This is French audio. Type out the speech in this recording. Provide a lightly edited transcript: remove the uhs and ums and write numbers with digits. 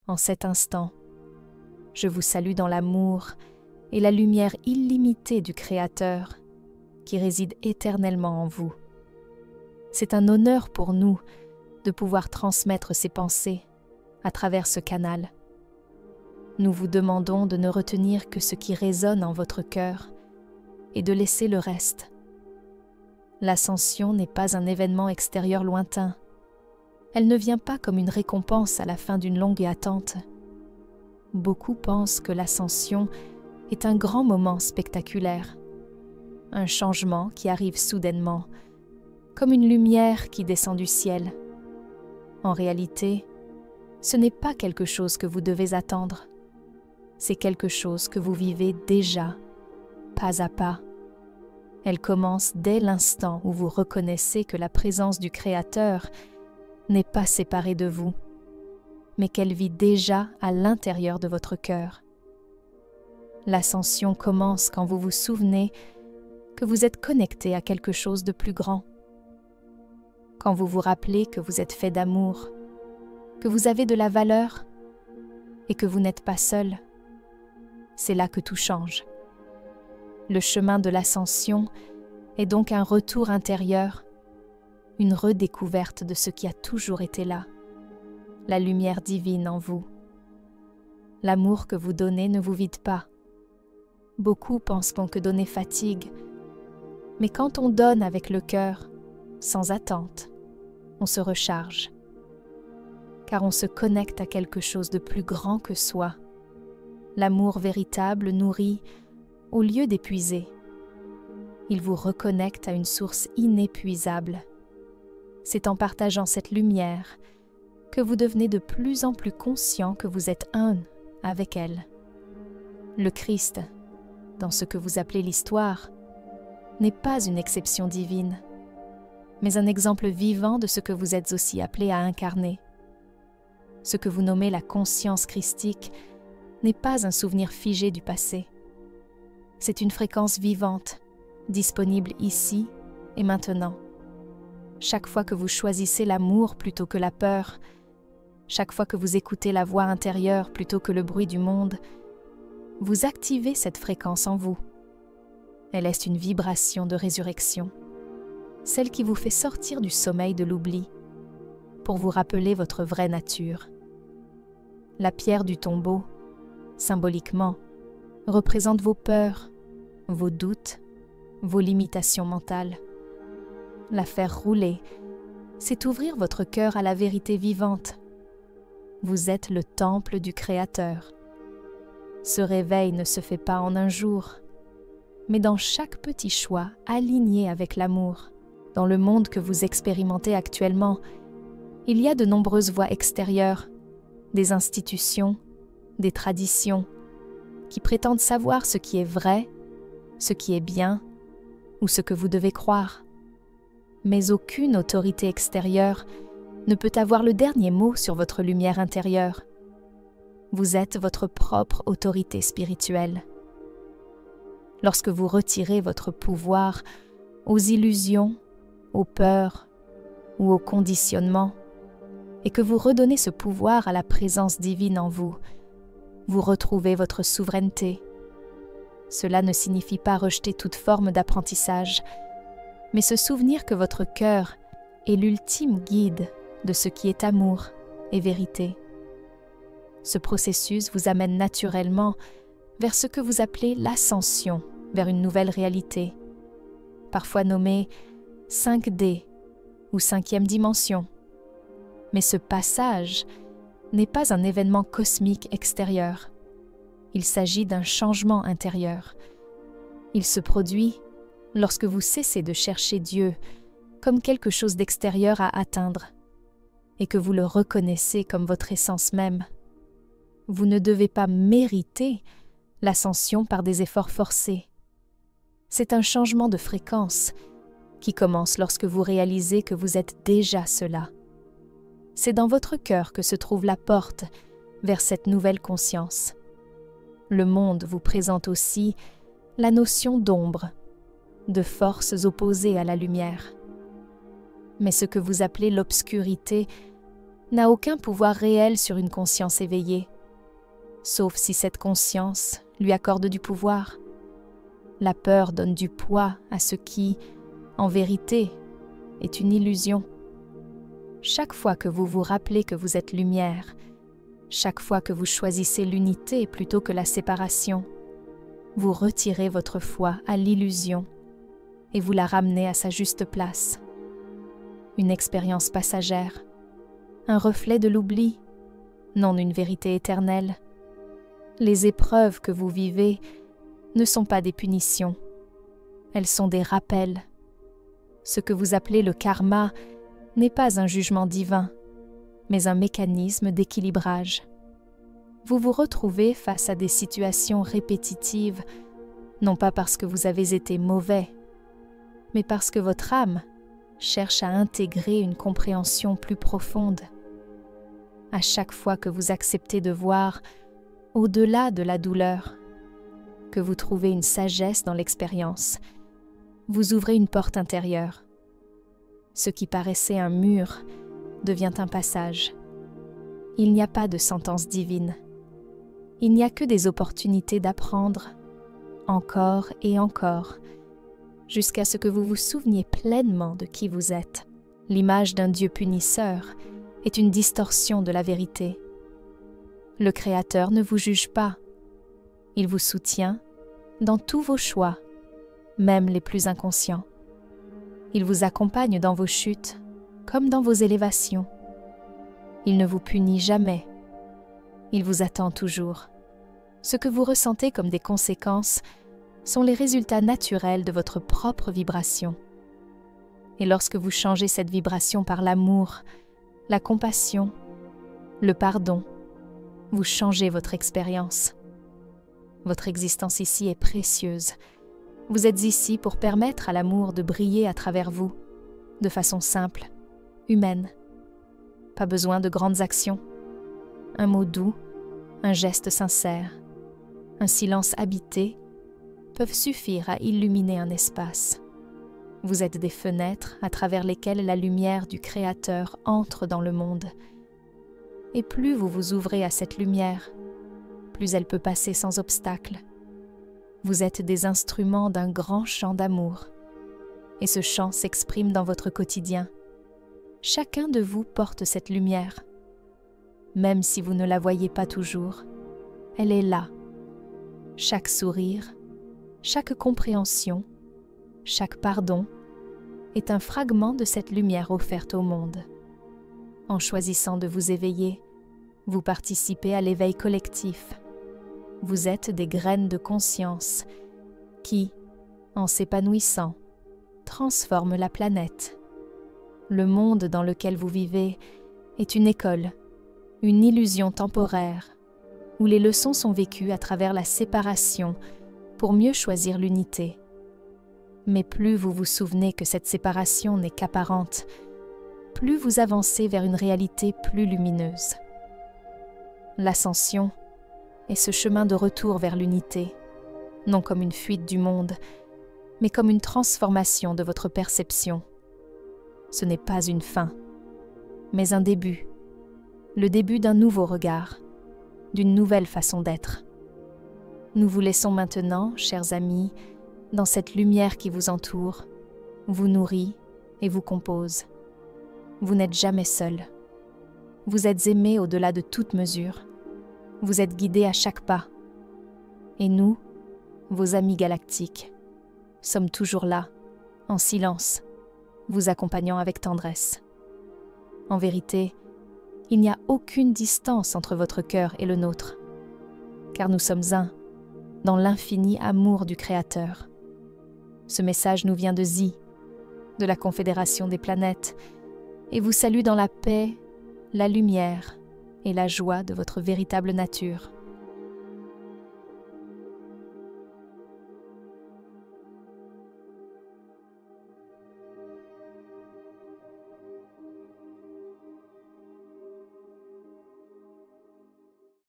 En cet instant, je vous salue dans l'amour et la lumière illimitée du Créateur qui réside éternellement en vous. C'est un honneur pour nous de pouvoir transmettre ces pensées à travers ce canal. Nous vous demandons de ne retenir que ce qui résonne en votre cœur et de laisser le reste. L'ascension n'est pas un événement extérieur lointain. Elle ne vient pas comme une récompense à la fin d'une longue attente. Beaucoup pensent que l'ascension est un grand moment spectaculaire, un changement qui arrive soudainement, comme une lumière qui descend du ciel. En réalité, ce n'est pas quelque chose que vous devez attendre. C'est quelque chose que vous vivez déjà, pas à pas. Elle commence dès l'instant où vous reconnaissez que la présence du Créateur n'est pas séparée de vous, mais qu'elle vit déjà à l'intérieur de votre cœur. L'ascension commence quand vous vous souvenez que vous êtes connecté à quelque chose de plus grand. Quand vous vous rappelez que vous êtes fait d'amour, que vous avez de la valeur et que vous n'êtes pas seul, c'est là que tout change. Le chemin de l'ascension est donc un retour intérieur, une redécouverte de ce qui a toujours été là, la lumière divine en vous. L'amour que vous donnez ne vous vide pas. Beaucoup penseront que donner fatigue, mais quand on donne avec le cœur, sans attente, on se recharge, car on se connecte à quelque chose de plus grand que soi. L'amour véritable nourrit au lieu d'épuiser. Il vous reconnecte à une source inépuisable. C'est en partageant cette lumière que vous devenez de plus en plus conscient que vous êtes un avec elle. Le Christ, dans ce que vous appelez l'histoire, n'est pas une exception divine, mais un exemple vivant de ce que vous êtes aussi appelé à incarner. Ce que vous nommez la conscience christique n'est pas un souvenir figé du passé. C'est une fréquence vivante, disponible ici et maintenant. Chaque fois que vous choisissez l'amour plutôt que la peur, chaque fois que vous écoutez la voix intérieure plutôt que le bruit du monde, vous activez cette fréquence en vous. Elle est une vibration de résurrection, celle qui vous fait sortir du sommeil de l'oubli, pour vous rappeler votre vraie nature. La pierre du tombeau, symboliquement, représente vos peurs, vos doutes, vos limitations mentales. La faire rouler, c'est ouvrir votre cœur à la vérité vivante. Vous êtes le temple du Créateur. Ce réveil ne se fait pas en un jour, mais dans chaque petit choix aligné avec l'amour. Dans le monde que vous expérimentez actuellement, il y a de nombreuses voies extérieures, des institutions, des traditions, qui prétendent savoir ce qui est vrai, ce qui est bien, ou ce que vous devez croire. Mais aucune autorité extérieure ne peut avoir le dernier mot sur votre lumière intérieure. Vous êtes votre propre autorité spirituelle. Lorsque vous retirez votre pouvoir aux illusions, aux peurs ou au conditionnement, et que vous redonnez ce pouvoir à la présence divine en vous, vous retrouvez votre souveraineté. Cela ne signifie pas rejeter toute forme d'apprentissage, mais se souvenir que votre cœur est l'ultime guide de ce qui est amour et vérité. Ce processus vous amène naturellement vers ce que vous appelez l'ascension, vers une nouvelle réalité, parfois nommée 5D ou 5e dimension. Mais ce passage n'est pas un événement cosmique extérieur. Il s'agit d'un changement intérieur. Il se produit lorsque vous cessez de chercher Dieu comme quelque chose d'extérieur à atteindre et que vous le reconnaissez comme votre essence même. Vous ne devez pas mériter l'ascension par des efforts forcés. C'est un changement de fréquence qui commence lorsque vous réalisez que vous êtes déjà cela. C'est dans votre cœur que se trouve la porte vers cette nouvelle conscience. Le monde vous présente aussi la notion d'ombre, de forces opposées à la lumière. Mais ce que vous appelez l'obscurité n'a aucun pouvoir réel sur une conscience éveillée, sauf si cette conscience lui accorde du pouvoir. La peur donne du poids à ce qui, en vérité, est une illusion. Chaque fois que vous vous rappelez que vous êtes lumière, chaque fois que vous choisissez l'unité plutôt que la séparation, vous retirez votre foi à l'illusion et vous la ramenez à sa juste place. Une expérience passagère, un reflet de l'oubli, non une vérité éternelle. Les épreuves que vous vivez ne sont pas des punitions, elles sont des rappels. Ce que vous appelez le karma n'est pas un jugement divin, mais un mécanisme d'équilibrage. Vous vous retrouvez face à des situations répétitives, non pas parce que vous avez été mauvais, mais parce que votre âme cherche à intégrer une compréhension plus profonde. À chaque fois que vous acceptez de voir au-delà de la douleur, que vous trouvez une sagesse dans l'expérience, vous ouvrez une porte intérieure. Ce qui paraissait un mur devient un passage. Il n'y a pas de sentence divine. Il n'y a que des opportunités d'apprendre, encore et encore, jusqu'à ce que vous vous souveniez pleinement de qui vous êtes. L'image d'un Dieu punisseur est une distorsion de la vérité. Le Créateur ne vous juge pas. Il vous soutient dans tous vos choix, même les plus inconscients. Il vous accompagne dans vos chutes comme dans vos élévations. Il ne vous punit jamais. Il vous attend toujours. Ce que vous ressentez comme des conséquences sont les résultats naturels de votre propre vibration. Et lorsque vous changez cette vibration par l'amour, la compassion, le pardon, vous changez votre expérience. Votre existence ici est précieuse. Vous êtes ici pour permettre à l'amour de briller à travers vous, de façon simple, humaine. Pas besoin de grandes actions. Un mot doux, un geste sincère, un silence habité peuvent suffire à illuminer un espace. Vous êtes des fenêtres à travers lesquelles la lumière du Créateur entre dans le monde. Et plus vous vous ouvrez à cette lumière, plus elle peut passer sans obstacle. Vous êtes des instruments d'un grand chant d'amour. Et ce chant s'exprime dans votre quotidien. Chacun de vous porte cette lumière. Même si vous ne la voyez pas toujours, elle est là. Chaque sourire, chaque compréhension, chaque pardon est un fragment de cette lumière offerte au monde. En choisissant de vous éveiller, vous participez à l'éveil collectif. Vous êtes des graines de conscience qui, en s'épanouissant, transforment la planète. Le monde dans lequel vous vivez est une école, une illusion temporaire, où les leçons sont vécues à travers la séparation pour mieux choisir l'unité. Mais plus vous vous souvenez que cette séparation n'est qu'apparente, plus vous avancez vers une réalité plus lumineuse. L'ascension est ce chemin de retour vers l'unité, non comme une fuite du monde, mais comme une transformation de votre perception. Ce n'est pas une fin, mais un début, le début d'un nouveau regard, d'une nouvelle façon d'être. Nous vous laissons maintenant, chers amis, dans cette lumière qui vous entoure, vous nourrit et vous compose. Vous n'êtes jamais seul. Vous êtes aimé au-delà de toute mesure. Vous êtes guidé à chaque pas. Et nous, vos amis galactiques, sommes toujours là, en silence, vous accompagnant avec tendresse. En vérité, il n'y a aucune distance entre votre cœur et le nôtre, car nous sommes un, dans l'infini amour du Créateur. Ce message nous vient de Zi, de la Confédération des planètes, et vous salue dans la paix, la lumière et la joie de votre véritable nature.